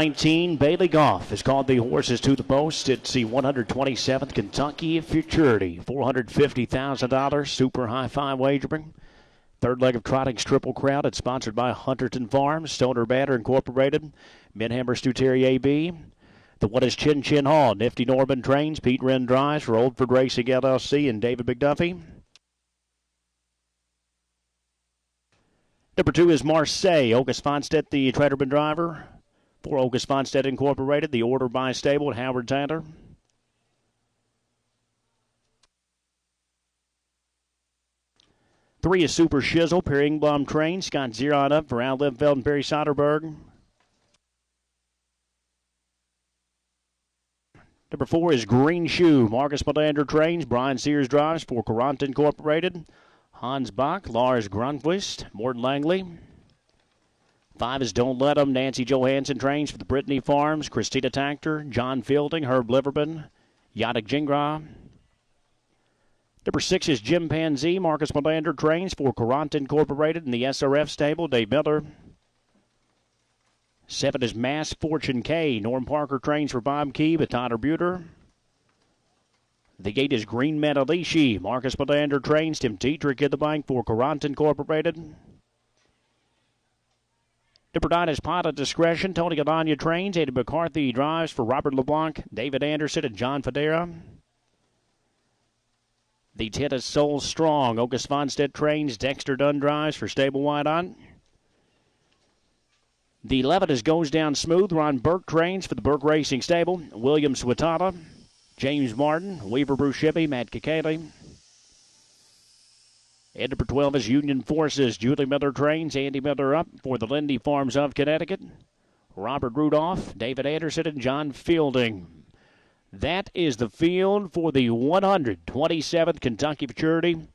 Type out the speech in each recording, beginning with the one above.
19, Bailey Goff has called the horses to the post. It's the 127th Kentucky Futurity, $450,000 super high five wagering. Third leg of Trotting's Triple Crown. It's sponsored by Hunterton Farms, Stoner Banner Incorporated, Minhammer Stuteri AB. The one is Chin Chin Hall. Nifty Norman trains. Pete Wren drives for Oldford Racing LLC and David McDuffie. Number 2 is Marseille. August Fonstedt, the Traderman driver. For August Fonstedt Incorporated, the order by stable at Howard Taylor. Three is Super Shizzle, Perry Ingblom train. Scott Zeron up for Al Livfeld and Perry Soderberg. Number 4 is Greenshoe. Marcus Melander trains. Brian Sears drives for Courant Incorporated. Hans Bach, Lars Grunquist, Morton Langley. 5 is Don't Let 'Em. Nancy Johansson trains for the Brittany Farms. Christina Tactor, John Fielding, Herb Liverman, Yannick Gingras. Number 6 is Jim Panzee. Marcus Melander trains for Courant Incorporated in the SRF stable. Dave Miller. 7 is Mass Fortune K. Norm Parker trains for Bob Key with Tyler Buter. The 8 is Green Metalishi. Marcus Melander trains. Tim Dietrich in the bank for Courant Incorporated. Number 9 is Pot of Discretion. Tony Gabbana trains. Eddie McCarthy drives for Robert LeBlanc, David Anderson, and John Federa. The 10 is Soul Strong. August Fonstedt trains. Dexter Dunn drives for Stable Wide On. The 11 is Goes Down Smooth. Ron Burke trains for the Burke Racing Stable. William Swatata, James Martin, Weaver Bruschippi, Matt Kakele. And number 12 is Union Forces. Julie Miller trains. Andy Miller up for the Lindy Farms of Connecticut. Robert Rudolph, David Anderson, and John Fielding. That is the field for the 127th Kentucky Futurity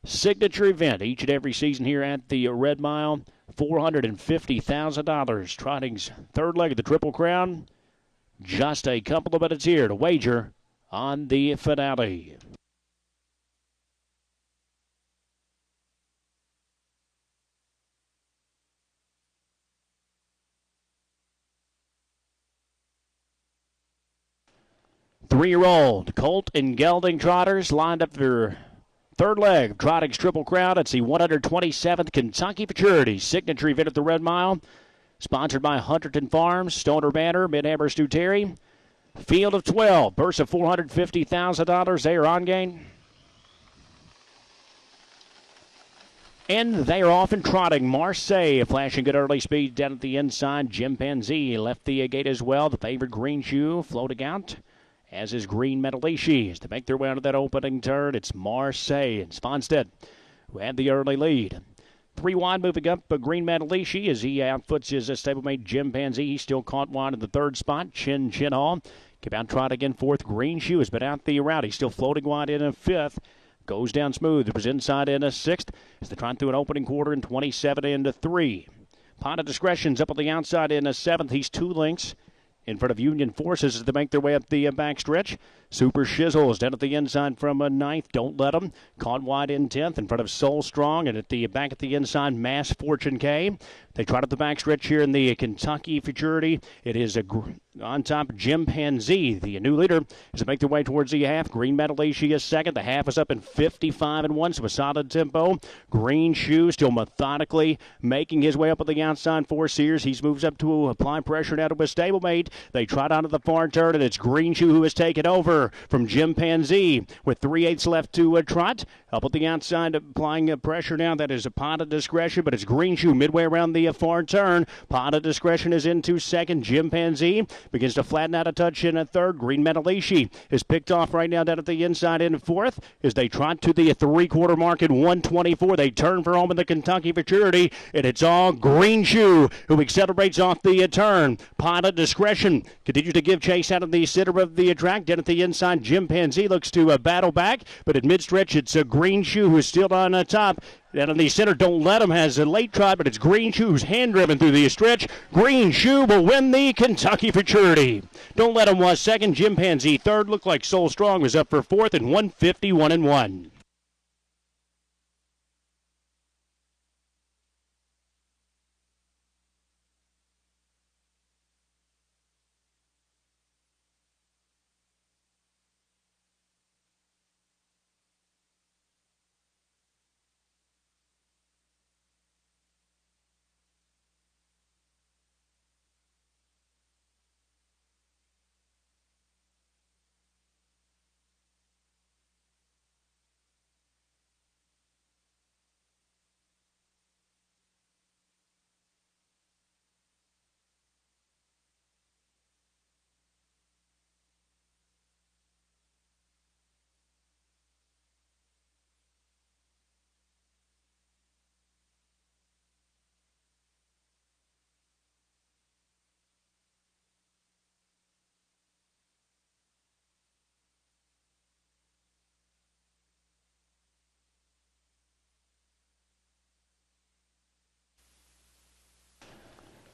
signature event each and every season here at the Red Mile. $450,000. Trotting's third leg of the Triple Crown. Just a couple of minutes here to wager on the finale. Three-year-old Colt and Gelding trotters lined up for third leg of Trotting's Triple Crown. It's the 127th Kentucky Futurity signature event at the Red Mile. Sponsored by Hunterton Farms, Stoner Banner, Minhammer Stuteri. Field of 12, purse of $450,000. They are on gain. And they are off and trotting. Marseille flashing good early speed down at the inside. Jim Panzee left the gate as well. The favorite Greenshoe floating out, as is Green Metalishi. As to make their way out of that opening turn, it's Marseille and Sponstead who had the early lead. 3 wide moving up, Green Metalishi as he outfoots his stablemate Jim Panzee. He's still caught wide in the third spot. Chin Hall came out trotting in fourth. Greenshoe has been out the route. He's still floating wide in a fifth. Goes down smooth. It was inside in a sixth as they trot through an opening quarter in 27 into 3. Pot of Discretion's up on the outside in a seventh. He's 2 lengths in front of Union Forces as they make their way up the backstretch. Super Shizzle is down at the inside from a ninth. Don't Let 'Em. Caught wide in 10th in front of Soul Strong. And at the back at the inside, Mass Fortune K. They trot up the backstretch here in the Kentucky Futurity. It is on top Jim Panzee, the new leader, as they make their way towards the half. Green Metalishi is second. The half is up in 55-1, so a solid tempo. Greenshoe still methodically making his way up on the outside for Sears. He moves up to apply pressure now to his stablemate. They trot onto the far turn, and it's Greenshoe who has taken over from Jim Panzee with 3/8 left to trot. Up at the outside, applying pressure now. That is a Pot of Discretion, but it's Greenshoe midway around the far turn. Pot of Discretion is into second. Jim Panzee begins to flatten out a touch in a third. Green Metalishi is picked off right now down at the inside in fourth as they trot to the three-quarter mark at 124. They turn for home in the Kentucky Futurity, and it's all Greenshoe who accelerates off the turn. Pot of Discretion continues to give chase out of the center of the track. Down at the inside, Jim Panzee looks to battle back, but at mid-stretch, it's Greenshoe who is still on top. Down in the center, Don't Let 'Em has a late trot, but it's Greenshoe who's hand-driven through the stretch. Greenshoe will win the Kentucky Futurity. Don't Let 'Em was second. Jim Panzee third. Looked like Soul Strong was up for fourth and 151-1.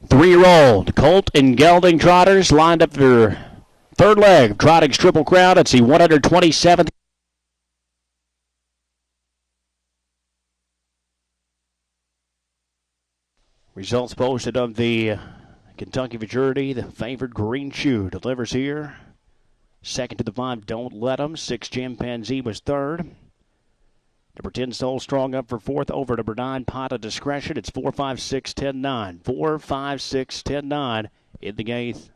3-year-old Colt and Gelding trotters lined up for third leg. Trotting's Triple Crown. It's the 127th. Results posted of the Kentucky Futurity. The favored Greenshoe delivers here. Second to the 5, Don't Let 'Em. 6, Chimpanzee was third. Number 10, Soul Strong up for fourth. Over number 9, Pot of Discretion. It's 4, 5, 6, 10, 9. 4, 5, 6, 10, 9 in the 8th.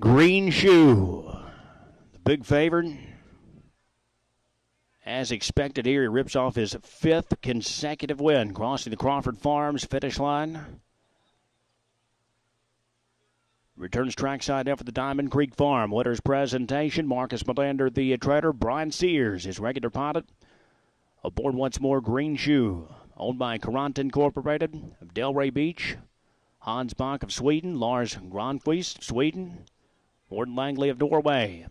Greenshoe, the big favorite. As expected here, he rips off his 5th consecutive win, crossing the Crawford Farms finish line. Returns trackside now for the Diamond Creek Farm. Winner's presentation, Marcus Melander, the trader. Brian Sears, his regular pilot. Aboard once more, Greenshoe, owned by Courant Incorporated of Delray Beach. Hans Bach of Sweden. Lars Granqvist of Sweden. Morten Langley of Norway.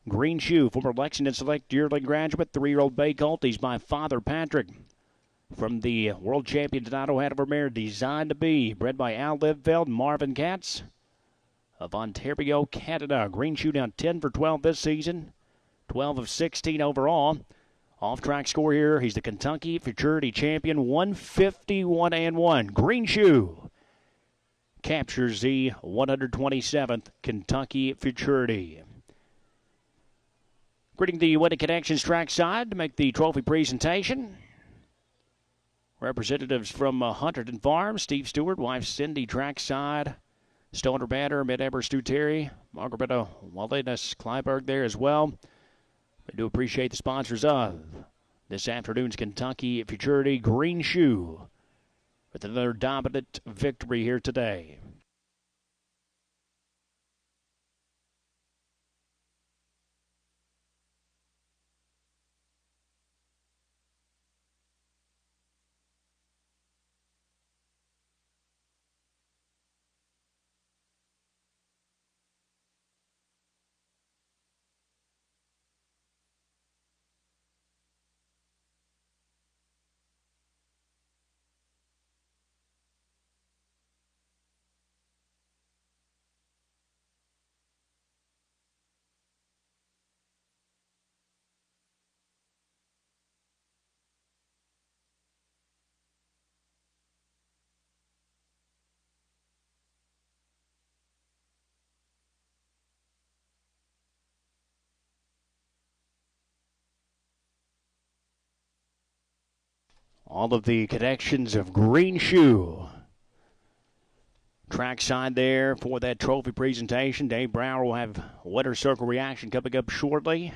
Greenshoe, former Lexington Select yearling graduate, 3-year-old bay colt. He's by Father Patrick from the world champion Donato Hanover mare Designed to Be, bred by Al Livfeld and Marvin Katz of Ontario, Canada. Greenshoe down 10 for 12 this season, 12 of 16 overall. Off-track score here, he's the Kentucky Futurity champion, 151-1. Greenshoe captures the 127th Kentucky Futurity. Greeting the Winning Connections trackside to make the trophy presentation. Representatives from Hunterton Farm, Steve Stewart, wife Cindy trackside, Stoner Banner, Mid-Eber Stu Terry, Margarita Walenas Kleiberg there as well. We do appreciate the sponsors of this afternoon's Kentucky Futurity. Greenshoe with another dominant victory here today. All of the connections of Greenshoe. Trackside there for that trophy presentation. Dave Brower will have winner circle reaction coming up shortly.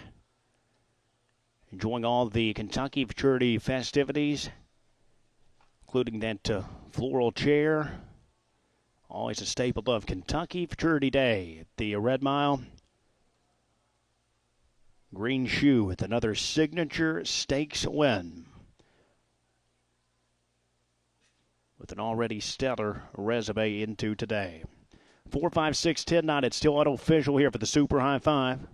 Enjoying all the Kentucky Futurity festivities, including that floral chair. Always a staple of Kentucky Futurity Day at the Red Mile. Greenshoe with another signature stakes win, with an already stellar resume into today. 4, 5, 6, 10, 9. It's still unofficial here for the Super High Five.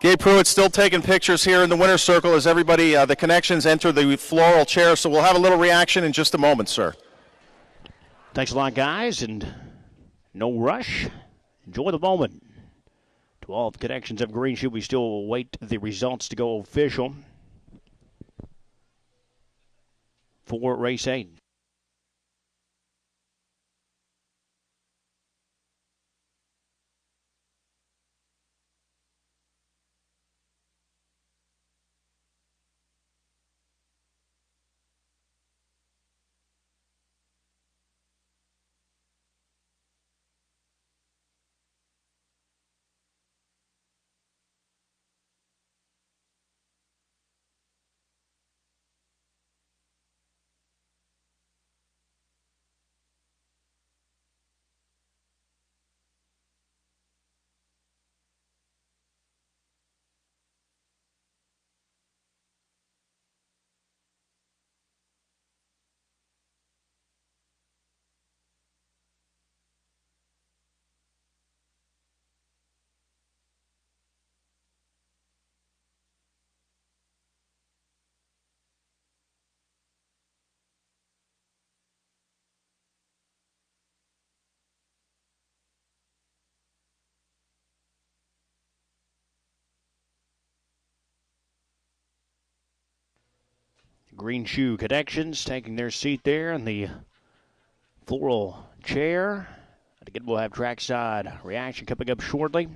Gabe Pruitt still taking pictures here in the winner's circle as everybody, the connections, enter the floral chair. So we'll have a little reaction in just a moment, sir. Thanks a lot, guys, and no rush. Enjoy the moment. To all the connections of Greenshoe, we still await the results to go official for race 8. Greenshoe Connections taking their seat there in the floral chair. And again, we'll have trackside reaction coming up shortly.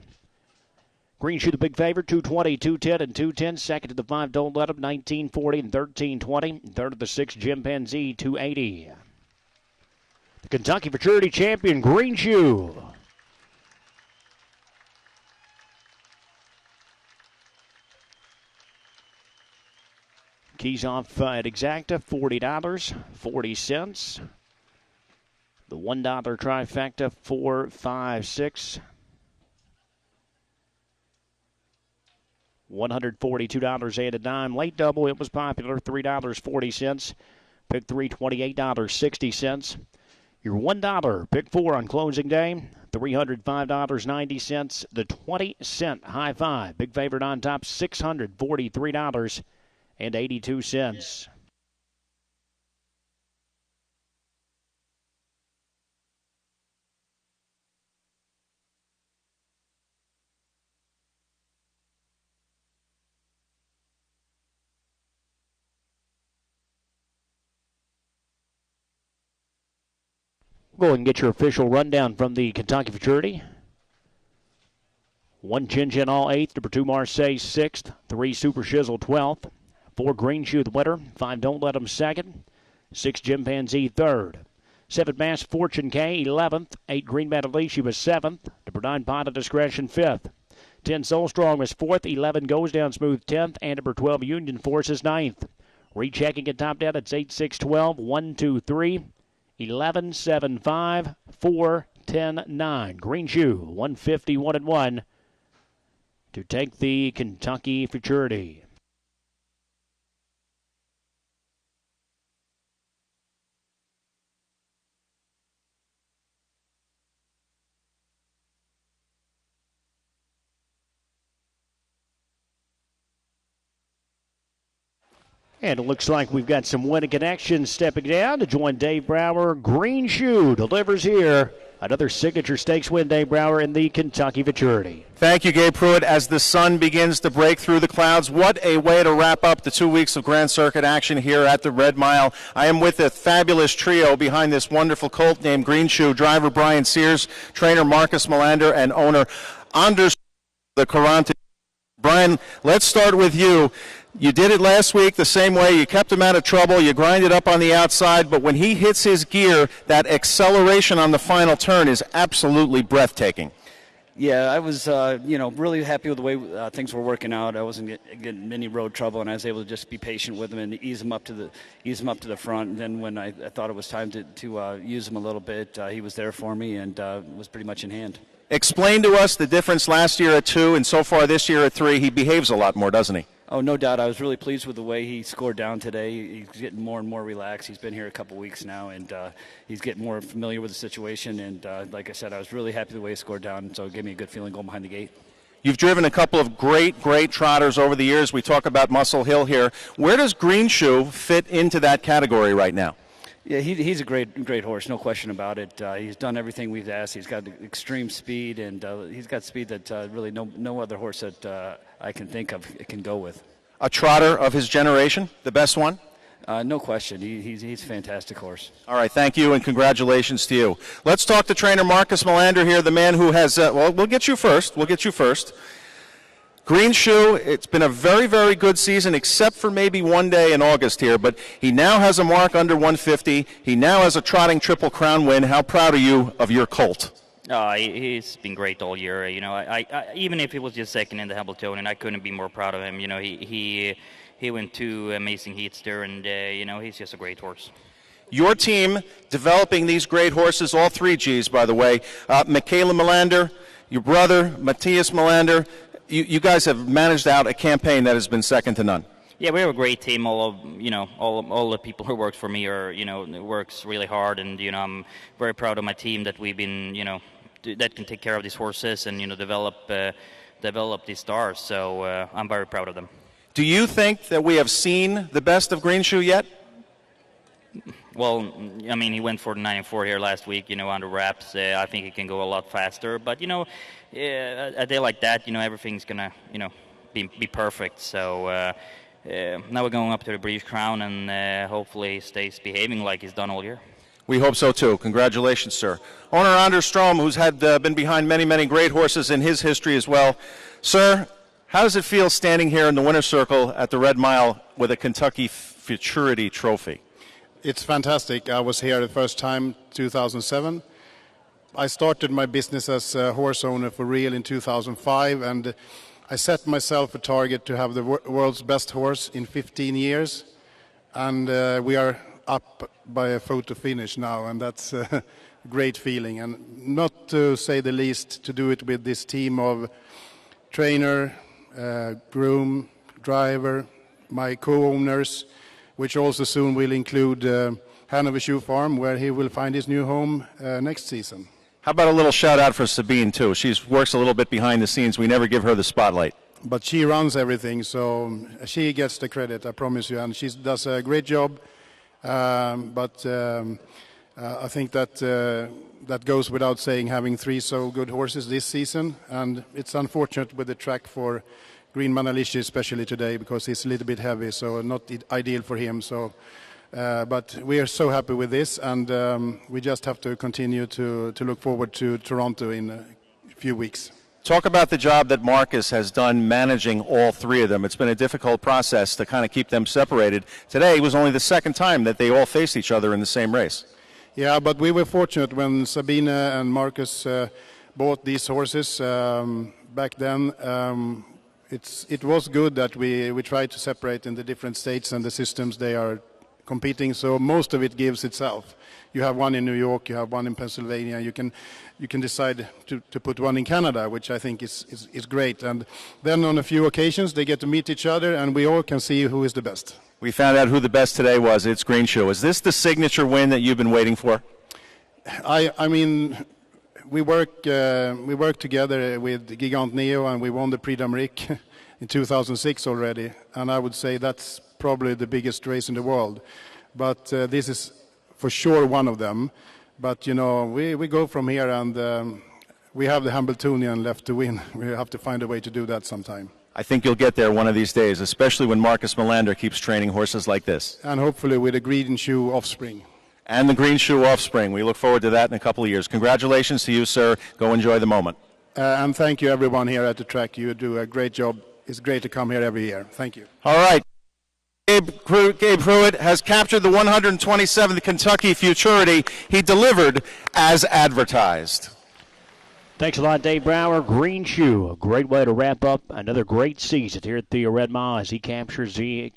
Greenshoe, the big favorite, 220, 210, and 210. Second to the 5, Don't Let 'Em, 1940 and 1320. Third to the 6, Chimpanzee, 280. The Kentucky Futurity champion, Greenshoe. Keys off at Exacta, $40.40. The $1 trifecta, 4, 5, 6. $142 and a dime. Late double, it was popular, $3.40. Pick 3, $28.60. Your $1 pick 4 on closing day, $305.90. The 20-cent high five, big favorite on top, $643.82. Go ahead and get your official rundown from the Kentucky Futurity. 1 Chin Chin all 8th, number 2 Marseille 6th, 3 Super Shizzle 12th, 4 Greenshoe the winner, 5 Don't Let 'Em 2nd, 6 Chimpanzee 3rd, 7 Mass Fortune K 11th, 8 Green Metal she was 7th, number 9 Pot of Discretion 5th, 10 Soul Strong was 4th, 11 Goes Down Smooth 10th, and number 12 Union Forces 9th. Rechecking at top down, it's 8, 6, 12, 1, 2, 3, 11, 7, 5, 4, 10, 9. Greenshoe 151 and 1 to take the Kentucky Futurity. And it looks like we've got some winning connections stepping down to join Dave Brower. Greenshoe delivers here. Another signature stakes win, Dave Brower, in the Kentucky Futurity. Thank you, Gabe Pruitt. As the sun begins to break through the clouds, what a way to wrap up the 2 weeks of Grand Circuit action here at the Red Mile. I am with a fabulous trio behind this wonderful colt named Greenshoe, driver Brian Sears, trainer Marcus Melander, and owner Anders the Carante. Brian, let's start with you. You did it last week the same way. You kept him out of trouble. You grinded up on the outside. But when he hits his gear, that acceleration on the final turn is absolutely breathtaking. Yeah, I was, really happy with the way things were working out. I wasn't getting any road trouble, and I was able to just be patient with him and ease him up to the front. And then when I thought it was time to use him a little bit, he was there for me and was pretty much in hand. Explain to us the difference last year at 2 and so far this year at 3. He behaves a lot more, doesn't he? Oh, no doubt. I was really pleased with the way he scored down today. He's getting more and more relaxed. He's been here a couple weeks now, and he's getting more familiar with the situation. And like I said, I was really happy with the way he scored down, so it gave me a good feeling going behind the gate. You've driven a couple of great trotters over the years. We talk about Muscle Hill here. Where does Greenshoe fit into that category right now? Yeah, he's a great horse, no question about it. He's done everything we've asked. He's got extreme speed, and he's got speed that really no other horse that I can think of can go with. A trotter of his generation, the best one? No question. He's a fantastic horse. All right, thank you, and congratulations to you. Let's talk to trainer Marcus Melander here, the man who has, well, we'll get you first. Greenshoe, it's been a very good season, except for maybe one day in August here, but he now has a mark under 150. He now has a trotting Triple Crown win. How proud are you of your colt? He's been great all year. You know, I even if he was just second in the Hamiltonian, I couldn't be more proud of him. You know, he went 2 amazing heats there, and you know, he's just a great horse. Your team developing these great horses, all 3 Gs, by the way. Michaela Melander, your brother, Matthias Melander. You guys have managed out a campaign that has been second to none. Yeah, we have a great team. All the people who work for me are, you know, works really hard, and you know, I'm very proud of my team that we've been, you know, that can take care of these horses and, you know, develop these stars. So I'm very proud of them. Do you think that we have seen the best of Greenshoe yet? Well, I mean, he went for 9-4 here last week, you know, under wraps. I think he can go a lot faster. But, you know, a day like that, you know, everything's going to, you know, be perfect. So now we're going up to the British Crown, and hopefully he stays behaving like he's done all year. We hope so, too. Congratulations, sir. Owner Anders Strom, who's had been behind many great horses in his history as well. Sir, how does it feel standing here in the winner's circle at the Red Mile with a Kentucky Futurity trophy? It's fantastic. I was here the first time, 2007. I started my business as a horse owner for real in 2005, and I set myself a target to have the world's best horse in 15 years, and we are up by a photo finish now, and that's a great feeling. And not to say the least, to do it with this team of trainer, groom, driver, my co-owners, which also soon will include Hanover Shoe Farm, where he will find his new home next season. How about a little shout-out for Sabine, too? She works a little bit behind the scenes. We never give her the spotlight. But she runs everything, so she gets the credit, I promise you. And she does a great job. But I think that goes without saying, having 3 so good horses this season. And it's unfortunate with the track for Green Manalishi, especially today, because he's a little bit heavy, so not ideal for him. So, but we are so happy with this, and we just have to continue to look forward to Toronto in a few weeks. Talk about the job that Marcus has done managing all 3 of them. It's been a difficult process to kind of keep them separated. Today was only the second time that they all faced each other in the same race. Yeah, but we were fortunate when Sabine and Marcus bought these horses back then. It was good that we tried to separate in the different states and the systems they are competing, so most of it gives itself. You have one in New York, you have one in Pennsylvania, you can decide to put one in Canada, which I think is great. And then on a few occasions they get to meet each other, and we all can see who is the best. We found out who the best today was. It's Greenshoe. Is this the signature win that you've been waiting for? I mean, we work together with Gigant Neo, and we won the Prix d'Amérique in 2006 already, and I would say that's probably the biggest race in the world. But this is for sure one of them. But you know, we go from here, and we have the Hamiltonian left to win. We have to find a way to do that sometime. I think you'll get there one of these days, especially when Marcus Melander keeps training horses like this. And hopefully with a Greenshoe offspring. And the Greenshoe offspring. We look forward to that in a couple of years. Congratulations to you, sir. Go enjoy the moment. And thank you, everyone here at the track. You do a great job. It's great to come here every year. Thank you. All right. Gabe Pruitt has captured the 127th Kentucky Futurity. He delivered as advertised. Thanks a lot, Dave Brower. Greenshoe, a great way to wrap up another great season here at the Red Mile as he captures the